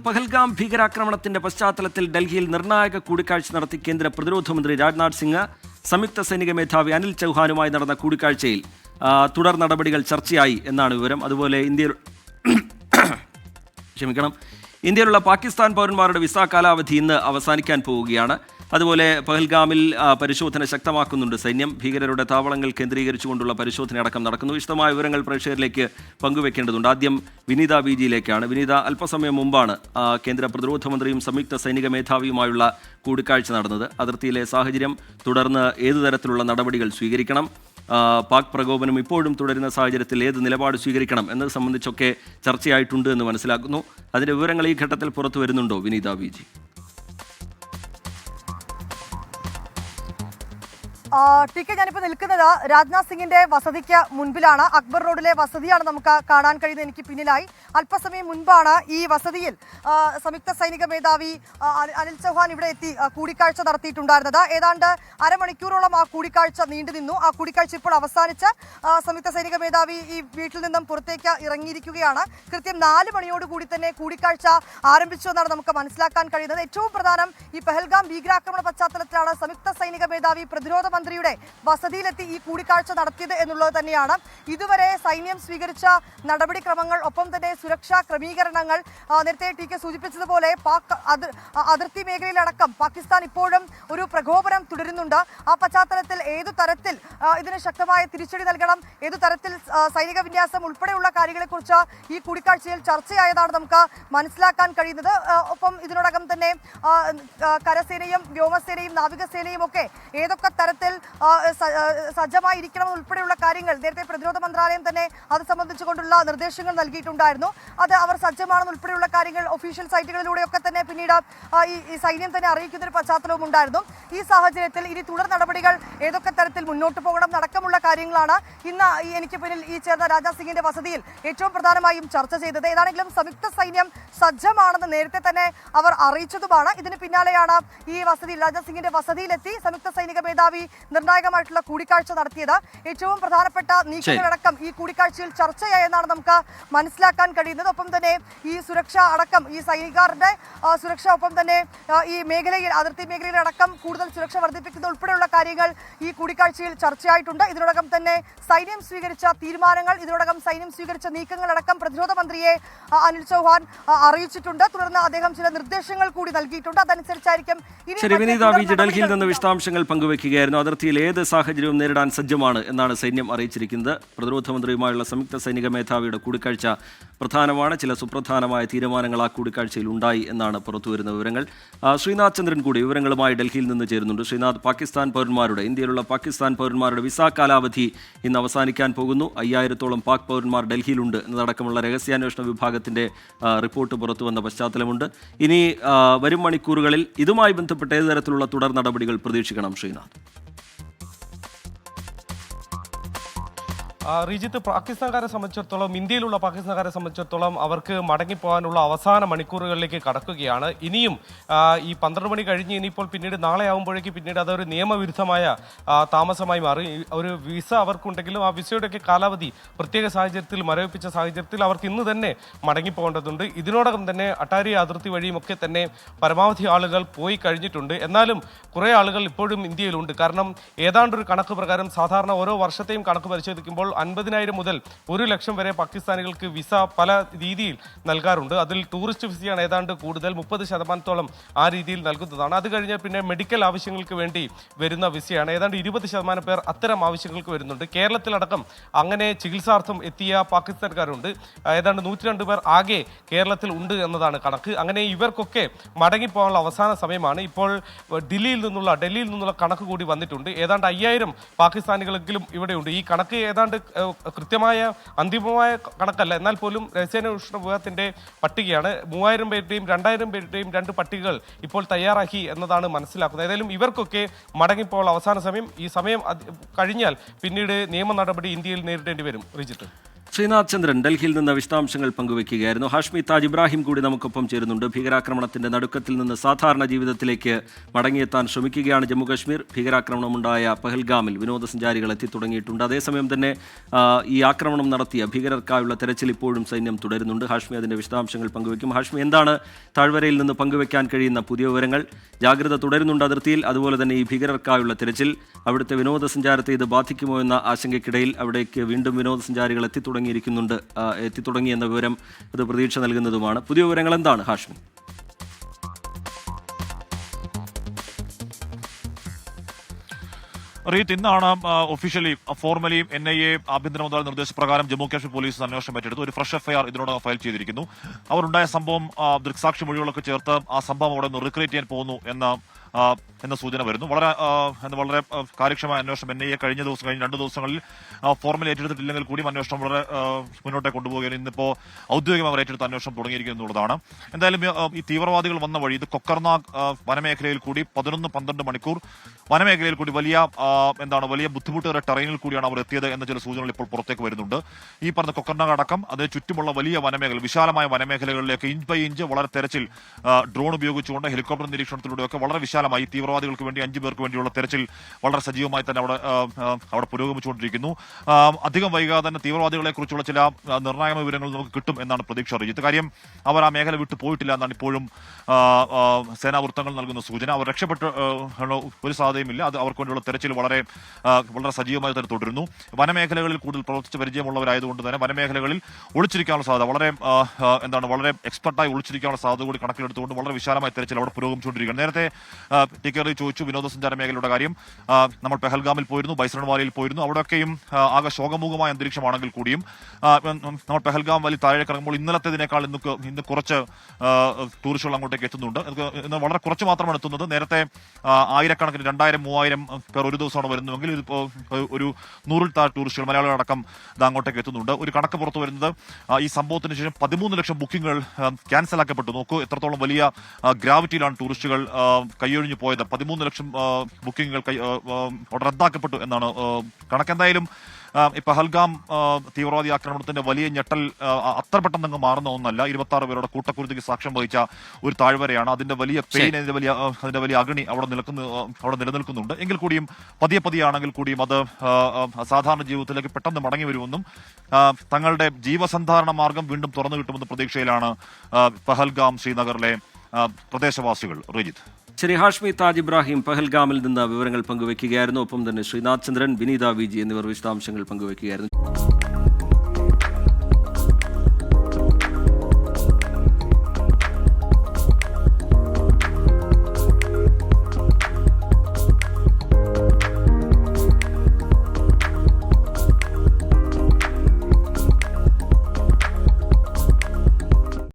പഹൽഗാം ഭീകരാക്രമണത്തിന്റെ പശ്ചാത്തലത്തിൽ ഡൽഹിയിൽ നിർണായക കൂടിക്കാഴ്ച നടത്തി കേന്ദ്ര പ്രതിരോധ മന്ത്രി രാജ്നാഥ് സിംഗ്. സംയുക്ത സൈനിക മേധാവി അനിൽ ചൗഹാനുമായി നടന്ന കൂടിക്കാഴ്ചയിൽ തുടർ നടപടികൾ ചർച്ചയായി എന്നാണ് വിവരം. അതുപോലെ ഇന്ത്യയിലുള്ള പാകിസ്ഥാൻ പൗരന്മാരുടെ വിസ കാലാവധി ഇന്ന് അവസാനിക്കാൻ പോവുകയാണ്. അതുപോലെ പഹൽഗാമിൽ പരിശോധന ശക്തമാക്കുന്നുണ്ട് സൈന്യം. ഭീകരരുടെ താവളങ്ങൾ കേന്ദ്രീകരിച്ചുകൊണ്ടുള്ള പരിശോധന അടക്കം നടക്കുന്നു. വിശദമായ വിവരങ്ങൾ പ്രേക്ഷകരിലേക്ക് പങ്കുവെക്കേണ്ടതുണ്ട്. ആദ്യം വിനീത ബിജിയിലേക്കാണ്. വിനീത, അല്പസമയം മുമ്പാണ് കേന്ദ്ര പ്രതിരോധ മന്ത്രിയും സംയുക്ത സൈനിക മേധാവിയുമായുള്ള കൂടിക്കാഴ്ച നടന്നത്. അതിർത്തിയിലെ സാഹചര്യം, തുടർന്ന് ഏതു തരത്തിലുള്ള നടപടികൾ സ്വീകരിക്കണം, പാക് പ്രകോപനം ഇപ്പോഴും തുടരുന്ന സാഹചര്യത്തിൽ ഏത് നിലപാട് സ്വീകരിക്കണം എന്നത് സംബന്ധിച്ചൊക്കെ ചർച്ചയായിട്ടുണ്ട് എന്ന് മനസ്സിലാക്കുന്നു. അതിൻ്റെ വിവരങ്ങൾ ഈ ഘട്ടത്തിൽ പുറത്തു വരുന്നുണ്ടോ വിനീത ബിജി? ടി കെ, ഞാനിപ്പോൾ നിൽക്കുന്നത് രാജ്നാഥ് സിംഗിന്റെ വസതിക്ക് മുൻപിലാണ്. അക്ബർ റോഡിലെ വസതിയാണ് നമുക്ക് കാണാൻ കഴിയുന്നത്. എനിക്ക് പിന്നിലായി അല്പസമയം മുൻപാണ് ഈ വസതിയിൽ സംയുക്ത സൈനിക മേധാവി അനിൽ ചൗഹാൻ ഇവിടെ എത്തി കൂടിക്കാഴ്ച നടത്തിയിട്ടുണ്ടായിരുന്നത്. ഏതാണ്ട് അരമണിക്കൂറോളം ആ കൂടിക്കാഴ്ച നീണ്ടുനിന്നു. ആ കൂടിക്കാഴ്ച ഇപ്പോൾ അവസാനിച്ച് സംയുക്ത സൈനിക മേധാവി ഈ വീട്ടിൽ നിന്നും പുറത്തേക്ക് ഇറങ്ങിയിരിക്കുകയാണ്. കൃത്യം 4 മണിയോടുകൂടി തന്നെ കൂടിക്കാഴ്ച ആരംഭിച്ചു എന്നാണ് നമുക്ക് മനസ്സിലാക്കാൻ കഴിയുന്നത്. ഏറ്റവും പ്രധാനം, ഈ പഹൽഗാം ഭീകരാക്രമണ പശ്ചാത്തലത്തിലാണ് സംയുക്ത സൈനിക മേധാവി പ്രതിരോധ മന്ത്രിയുടെ വസതിയിലെത്തി ഈ കൂടിക്കാഴ്ച നടത്തിയത് എന്നുള്ളത് തന്നെയാണ്. ഇതുവരെ സൈന്യം സ്വീകരിച്ച നടപടിക്രമങ്ങൾ, ഒപ്പം തന്നെ സുരക്ഷാ ക്രമീകരണങ്ങൾ, നേരത്തെ ടി കെ സൂചിപ്പിച്ചതുപോലെ പാക് അതിർത്തി മേഖലയിലടക്കം പാകിസ്ഥാൻ ഇപ്പോഴും ഒരു പ്രകോപനം തുടരുന്നുണ്ട്. ആ പശ്ചാത്തലത്തിൽ ഏതു തരത്തിൽ ഇതിന് ശക്തമായ തിരിച്ചടി നൽകണം, ഏതു തരത്തിൽ സൈനിക വിന്യാസം ഉൾപ്പെടെയുള്ള കാര്യങ്ങളെക്കുറിച്ച് ഈ കൂടിക്കാഴ്ചയിൽ ചർച്ചയായതാണ് നമുക്ക് മനസ്സിലാക്കാൻ കഴിയുന്നത്. ഒപ്പം ഇതിനോടകം തന്നെ കരസേനയും വ്യോമസേനയും നാവികസേനയും ഒക്കെ ഏതൊക്കെ തരത്തിൽ സജ്ജമായിരിക്കണം ഉൾപ്പെടെയുള്ള കാര്യങ്ങൾ നേരത്തെ പ്രതിരോധ മന്ത്രാലയം തന്നെ അത് സംബന്ധിച്ചുകൊണ്ടുള്ള നിർദ്ദേശങ്ങൾ നൽകിയിട്ടുണ്ടായിരുന്നു. അത് അവർ സജ്ജമാണെന്ന് ഉൾപ്പെടെയുള്ള കാര്യങ്ങൾ ഒഫീഷ്യൽ സൈറ്റുകളിലൂടെയൊക്കെ തന്നെ പിന്നീട് ഈ സൈന്യം തന്നെ അറിയിക്കുന്ന ഒരു പശ്ചാത്തലവും ഉണ്ടായിരുന്നു. ഈ സാഹചര്യത്തിൽ ഇനി തുടർ നടപടികൾ ഏതൊക്കെ തരത്തിൽ മുന്നോട്ട് പോകണം അടക്കമുള്ള കാര്യങ്ങളാണ് ഇന്ന് എനിക്ക് പിന്നിൽ ഈ ചേർന്ന രാജ്നാഥ് സിംഗിന്റെ വസതിയിൽ ഏറ്റവും പ്രധാനമായും ചർച്ച ചെയ്തത്. ഏതാണെങ്കിലും സംയുക്ത സൈന്യം സജ്ജമാണെന്ന് നേരത്തെ തന്നെ അവർ അറിയിച്ചതുമാണ്. ഇതിന് പിന്നാലെയാണ് ഈ വസതിയിൽ രാജ്നാഥ് സിംഗിന്റെ വസതിയിലെത്തി സംയുക്ത സൈനിക മേധാവി നിർണായകമായിട്ടുള്ള കൂടിക്കാഴ്ച നടത്തിയത്. ഏറ്റവും പ്രധാനപ്പെട്ട നീക്കങ്ങളടക്കം ഈ കൂടിക്കാഴ്ചയിൽ ചർച്ചയായെന്നാണ് നമുക്ക് മനസ്സിലാക്കാൻ കഴിയുന്നത്. ഒപ്പം തന്നെ ഈ സുരക്ഷ അടക്കം, ഈ സൈനികരുടെ സുരക്ഷ, ഒപ്പം തന്നെ ഈ മേഖലയിൽ അതിർത്തി മേഖലയിൽ അടക്കം കൂടുതൽ സുരക്ഷ വർദ്ധിപ്പിക്കുന്ന ഉൾപ്പെടെയുള്ള കാര്യങ്ങൾ ഈ കൂടിക്കാഴ്ചയിൽ ചർച്ചയായിട്ടുണ്ട്. ഇതിനോടകം തന്നെ സൈന്യം സ്വീകരിച്ച തീരുമാനങ്ങൾ, ഇതിനോടകം സൈന്യം സ്വീകരിച്ച നീക്കങ്ങളടക്കം പ്രതിരോധ മന്ത്രിയെ അനിൽ ചൗഹാൻ അറിയിച്ചിട്ടുണ്ട്. തുടർന്ന് അദ്ദേഹം ചില നിർദ്ദേശങ്ങൾ കൂടി നൽകിയിട്ടുണ്ട്. അതനുസരിച്ചായിരിക്കും ഡൽഹിയിൽ നിന്ന് വിശദാംശങ്ങൾ പങ്കുവയ്ക്കുകയായിരുന്നു. അതിർത്തിയിൽ ഏത് സാഹചര്യവും നേരിടാൻ സജ്ജമാണ് എന്നാണ് സൈന്യം അറിയിച്ചിരിക്കുന്നത്. പ്രതിരോധ മന്ത്രിയുമായുള്ള സംയുക്ത സൈനിക മേധാവിയുടെ കൂടിക്കാഴ്ച പ്രധാനമാണ്. ചില സുപ്രധാനമായ തീരുമാനങ്ങൾ ആ കൂടിക്കാഴ്ചയിൽ ഉണ്ടായി എന്നാണ് പുറത്തുവരുന്ന വിവരങ്ങൾ. ശ്രീനാഥ് ചന്ദ്രൻ കൂടി വിവരങ്ങളുമായി ഡൽഹിയിൽ നിന്ന് ചേരുന്നുണ്ട്. ശ്രീനാഥ്, ഇന്ത്യയിലുള്ള പാകിസ്ഥാൻ പൗരന്മാരുടെ വിസ കാലാവധി ഇന്ന് അവസാനിക്കാൻ പോകുന്നു. 5000-ഓളം പാക് പൗരന്മാർ ഡൽഹിയിലുണ്ട് എന്നതടക്കമുള്ള രഹസ്യാന്വേഷണ വിഭാഗത്തിന്റെ റിപ്പോർട്ട് പുറത്തു വന്ന പശ്ചാത്തലമുണ്ട്. ഇനി വരും മണിക്കൂറുകളിൽ ഇതുമായി ബന്ധപ്പെട്ട് ഏത് തരത്തിലുള്ള തുടർ നടപടികൾ പ്രതീക്ഷിക്കണം ശ്രീനാഥ്? റിജിത്ത്, പാകിസ്ഥാൻകാരെ സംബന്ധിച്ചിടത്തോളം, ഇന്ത്യയിലുള്ള പാകിസ്ഥാൻകാരെ സംബന്ധിച്ചിടത്തോളം അവർക്ക് മടങ്ങിപ്പോകാനുള്ള അവസാന മണിക്കൂറുകളിലേക്ക് കടക്കുകയാണ്. ഇനിയും ഈ 12 മണി കഴിഞ്ഞ് ഇനിയിപ്പോൾ പിന്നീട് നാളെ ആകുമ്പോഴേക്ക് പിന്നീട് അതൊരു നിയമവിരുദ്ധമായ താമസമായി മാറി. ഒരു വിസ അവർക്കുണ്ടെങ്കിലും ആ വിസയുടെയൊക്കെ കാലാവധി പ്രത്യേക സാഹചര്യത്തിൽ മരവിപ്പിച്ച സാഹചര്യത്തിൽ അവർക്ക് ഇന്ന് തന്നെ മടങ്ങിപ്പോകേണ്ടതുണ്ട്. ഇതിനോടകം തന്നെ അട്ടാരി അതിർത്തി വഴിയുമൊക്കെ തന്നെ പരമാവധി ആളുകൾ പോയി കഴിഞ്ഞിട്ടുണ്ട്. എന്നാലും കുറേ ആളുകൾ ഇപ്പോഴും ഇന്ത്യയിലുണ്ട്. കാരണം ഏതാണ്ടൊരു കണക്ക് പ്രകാരം സാധാരണ ഓരോ വർഷത്തെയും കണക്ക് പരിശോധിക്കുമ്പോൾ 50,000 മുതൽ 1,00,000 വരെ പാകിസ്ഥാനികൾക്ക് വിസ പല രീതിയിൽ നൽകാറുണ്ട്. അതിൽ ടൂറിസ്റ്റ് വിസയാണ് ഏതാണ്ട് കൂടുതൽ, 30% ആ രീതിയിൽ നൽകുന്നതാണ്. അത് കഴിഞ്ഞാൽ പിന്നെ മെഡിക്കൽ ആവശ്യങ്ങൾക്ക് വേണ്ടി വരുന്ന വിസയാണ്. ഏതാണ്ട് 20% പേർ അത്തരം ആവശ്യങ്ങൾക്ക് വരുന്നുണ്ട്. കേരളത്തിലടക്കം അങ്ങനെ ചികിത്സാർത്ഥം എത്തിയ പാകിസ്ഥാൻകാരുണ്ട്. ഏതാണ്ട് 102 പേർ ആകെ കേരളത്തിൽ ഉണ്ട് എന്നതാണ് കണക്ക്. അങ്ങനെ ഇവർക്കൊക്കെ മടങ്ങിപ്പോകാനുള്ള അവസാന സമയമാണ്. ഇപ്പോൾ ഡൽഹിയിൽ നിന്നുള്ള കണക്ക് കൂടി വന്നിട്ടുണ്ട്. ഏതാണ്ട് 5000 പാകിസ്ഥാനികളെങ്കിലും ഇവിടെയുണ്ട്. ഈ കണക്ക് ഏതാണ്ട് കൃത്യമായ അന്തിമമായ കണക്കല്ല, എന്നാൽ പോലും രഹസ്യാന്വേഷണ വിഭാഗത്തിന്റെ പട്ടികയാണ്. 3000 പേരുടെയും 2000 പേരുടെയും 2 പട്ടികകൾ ഇപ്പോൾ തയ്യാറാക്കി എന്നതാണ് മനസ്സിലാക്കുന്നത്. ഏതായാലും ഇവർക്കൊക്കെ മടങ്ങിപ്പോൾ അവസാന സമയം. ഈ സമയം കഴിഞ്ഞാൽ പിന്നീട് നിയമ നടപടി ഇന്ത്യയിൽ നേരിടേണ്ടി വരും. റിജിത്ത്. ശ്രീനാഥ് ചന്ദ്രൻ ഡൽഹിയിൽ നിന്ന് വിശദാംശങ്ങൾ പങ്കുവയ്ക്കുകയായിരുന്നു. ഹാഷ്മി താജ് ഇബ്രാഹിം കൂടി നമുക്കൊപ്പം ചേരുന്നുണ്ട്. ഭീകരാക്രമണത്തിന്റെ നടുക്കത്തിൽ നിന്ന് സാധാരണ ജീവിതത്തിലേക്ക് മടങ്ങിയെത്താൻ ശ്രമിക്കുകയാണ് ജമ്മുകശ്മീർ. ഭീകരാക്രമണമുണ്ടായ പഹൽഗാമിൽ വിനോദസഞ്ചാരികൾ എത്തിത്തുടങ്ങിയിട്ടുണ്ട്. അതേസമയം തന്നെ ഈ ആക്രമണം നടത്തിയ ഭീകരർക്കായുള്ള തെരച്ചിൽ ഇപ്പോഴും സൈന്യം തുടരുന്നുണ്ട്. ഹാഷ്മി അതിന്റെ വിശദാംശങ്ങൾ പങ്കുവയ്ക്കും. ഹാഷ്മി, എന്താണ് താഴ്വരയിൽ നിന്ന് പങ്കുവയ്ക്കാൻ കഴിയുന്ന പുതിയ വിവരങ്ങൾ? ജാഗ്രത തുടരുന്നുണ്ട് അതിർത്തിയിൽ. അതുപോലെ തന്നെ ഈ ഭീകരർക്കായുള്ള തെരച്ചിൽ, അവിടുത്തെ വിനോദസഞ്ചാരത്തെ ഇത് ബാധിക്കുമോ എന്ന ആശങ്കയ്ക്കിടയിൽ അവിടേക്ക് വീണ്ടും വിനോദസഞ്ചാരികൾ എത്തിത്തുടങ്ങി എന്ന വിവരം അത് പ്രതീക്ഷ നൽകുന്നതുമാണ്. പുതിയ വിവരങ്ങൾ എന്താണ് ഹാഷ്മി? റീത്ത്, ഇന്നാണ് ഒഫീഷ്യലി ഫോർമലി NIA ആഭ്യന്തര മന്ത്രാലയ നിർദ്ദേശപ്രകാരം ജമ്മു കാശ്മീർ പോലീസ് അന്വേഷണം ഏറ്റെടുത്ത് ഒരു ഫ്രഷ് FIR ഇതിനോടകം ഫയൽ ചെയ്തിരിക്കുന്നു. അവരുണ്ടായ സംഭവം ദൃക്സാക്ഷി മൊഴികളൊക്കെ ചേർത്ത് ആ സംഭവം അവിടെ നിന്ന് റിക്രിയേറ്റ് ചെയ്യാൻ പോകുന്നു എന്ന സൂചന വരുന്നു. വളരെ കാര്യക്ഷമമായ അന്വേഷണം NIA കഴിഞ്ഞ 2 ദിവസങ്ങളിൽ ഫോർമലി ഏറ്റെടുത്തിട്ടില്ലെങ്കിൽ കൂടിയും അന്വേഷണം വളരെ മുന്നോട്ടേക്ക് കൊണ്ടുപോവുകയാണ്. ഇന്നിപ്പോ ഔദ്യോഗികമായി അവർ ഏറ്റെടുത്ത അന്വേഷണം തുടങ്ങിയിരിക്കുന്നു എന്നുള്ളതാണ്. എന്തായാലും ഈ തീവ്രവാദികൾ വന്ന വഴി ഇത് കൊക്കർനാഗ് വനമേഖലയിൽ കൂടി 11-12 മണിക്കൂർ വനമേഖലയിൽ കൂടി വലിയ ബുദ്ധിമുട്ടേറെ ടെറൈനിൽ കൂടിയാണ് അവർ എത്തിയത് എന്ന ചില സൂചനകൾ ഇപ്പോൾ പുറത്തേക്ക് വരുന്നുണ്ട്. ഈ പറഞ്ഞ കൊക്കർനാഗ് അടക്കം അതിന് ചുറ്റുമുള്ള വലിയ വനമേഖല, വിശാലമായ വനമേഖലകളിലേക്ക് ഇഞ്ച് ബൈ ഇഞ്ച് വളരെ തെരച്ചിൽ ഡ്രോൺ ഉപയോഗിച്ചുകൊണ്ട് ഹെലികോപ്റ്റർ നിരീക്ഷണത്തിലൂടെയൊക്കെ വളരെ വിശാലമായി തീവ്രവാദികൾക്ക് വേണ്ടി 5 പേർക്ക് വേണ്ടിയുള്ള തെരച്ചിൽ വളരെ സജീവമായി തന്നെ അവിടെ പുരോഗമിച്ചുകൊണ്ടിരിക്കുന്നു. അധികം വൈകാതെ തന്നെ തീവ്രവാദികളെ കുറിച്ചുള്ള ചില നിർണായക വിവരങ്ങൾ നമുക്ക് കിട്ടും എന്നാണ് പ്രതീക്ഷ അറിയിച്ചത്. കാര്യം അവർ ആ മേഖല വിട്ടു പോയിട്ടില്ല എന്നാണ് ഇപ്പോഴും സേനാ വൃത്തങ്ങൾ നൽകുന്ന സൂചന. അവർ രക്ഷപ്പെട്ട് ഒരു സാധ്യതയുമില്ല. അത് അവർക്ക് വേണ്ടിയുള്ള തെരച്ചിൽ വളരെ സജീവമായി തന്നെ തുടരുന്നു. വനമേഖലകളിൽ കൂടുതൽ പ്രവർത്തിച്ച് പരിചയമുള്ളവരായതുകൊണ്ട് തന്നെ വനമേഖലകളിൽ ഒളിച്ചിരിക്കാനുള്ള സാധ്യത വളരെ എക്സ്പെർട്ടായി ഒളിച്ചിരിക്കാനുള്ള സാധ്യത കൂടി കണക്കിലെടുത്തുകൊണ്ട് വളരെ വിശാലമായ തെരച്ചിൽ അവിടെ പുരോഗമിച്ചുകൊണ്ടിരിക്കുകയാണ്. നേരത്തെ ടിക്കറി ചോദിച്ചു വിനോദസഞ്ചാര മേഖലയുടെ കാര്യം. നമ്മൾ പെഹൽഗാമിൽ പോയിരുന്നു, ബൈസൺവാലിയിൽ പോയിരുന്നു. അവിടെയൊക്കെയും ആകെ ശോകമുഖമായ അന്തരീക്ഷമാണെങ്കിൽ കൂടിയും നമ്മൾ പെഹൽഗാം വലി താഴേക്ക് ഇറങ്ങുമ്പോൾ ഇന്നലത്തേതിനേക്കാൾ ഇന്ന് കുറച്ച് ടൂറിസ്റ്റുകൾ അങ്ങോട്ടേക്ക് എത്തുന്നുണ്ട്. ഇന്ന് വളരെ കുറച്ച് മാത്രമാണ് എത്തുന്നത്. നേരത്തെ ആയിരക്കണക്കിന് 2000-3000 പേർ ഒരു ദിവസമാണ് വരുന്നതെങ്കിൽ ഇതിപ്പോൾ ഒരു 100-ൽ താഴെ ടൂറിസ്റ്റുകൾ, മലയാളികളടക്കം ഇത് അങ്ങോട്ടേക്ക് എത്തുന്നുണ്ട്. ഒരു കണക്ക് പുറത്തു വരുന്നത് ഈ സംഭവത്തിന് ശേഷം 13 ലക്ഷം ബുക്കിംഗുകൾ ക്യാൻസൽ ആക്കപ്പെട്ടു. നോക്കൂ എത്രത്തോളം വലിയ ഗ്രാവിറ്റിയിലാണ് ടൂറിസ്റ്റുകൾ കൈയൊഴിഞ്ഞു പോയത്. 13 ലക്ഷം ബുക്കിംഗുകൾ റദ്ദാക്കപ്പെട്ടു എന്നാണ് കണക്ക്. എന്തായാലും ഈ പഹൽഗാം തീവ്രവാദി ആക്രമണത്തിന്റെ വലിയ ഞെട്ടൽ അത്ര പെട്ടെന്ന് മാറുന്ന ഒന്നല്ല. 26 പേരുടെ കൂട്ടക്കുരുതിക്ക് സാക്ഷ്യം വഹിച്ച ഒരു താഴ്വരയാണ്. അതിന്റെ വലിയ പെയിൻ, അതിന്റെ വലിയ അഗ്നി അവിടെ നിലനിൽക്കുന്നുണ്ട്. എങ്കിൽ കൂടിയും പതിയെ ആണെങ്കിൽ കൂടിയും അത് സാധാരണ ജീവിതത്തിലേക്ക് പെട്ടെന്ന് മടങ്ങി വരുമെന്നും തങ്ങളുടെ ജീവസന്ധാരണ മാർഗം വീണ്ടും തുറന്നു കിട്ടുമെന്ന പ്രതീക്ഷയിലാണ് പഹൽഗാം ശ്രീനഗറിലെ പ്രദേശവാസികൾ. റജിത്. ശരി, ഹാഷ്മി താജ് ഇബ്രാഹിം പഹൽഗാമിൽ നിന്ന് വിവരങ്ങൾ പങ്കുവയ്ക്കുകയായിരുന്നു. ഒപ്പം തന്നെ ശ്രീനാഥ് ചന്ദ്രൻ, വിനീത VG എന്നിവർ വിശദാംശങ്ങൾ പങ്കുവയ്ക്കുകയായിരുന്നു.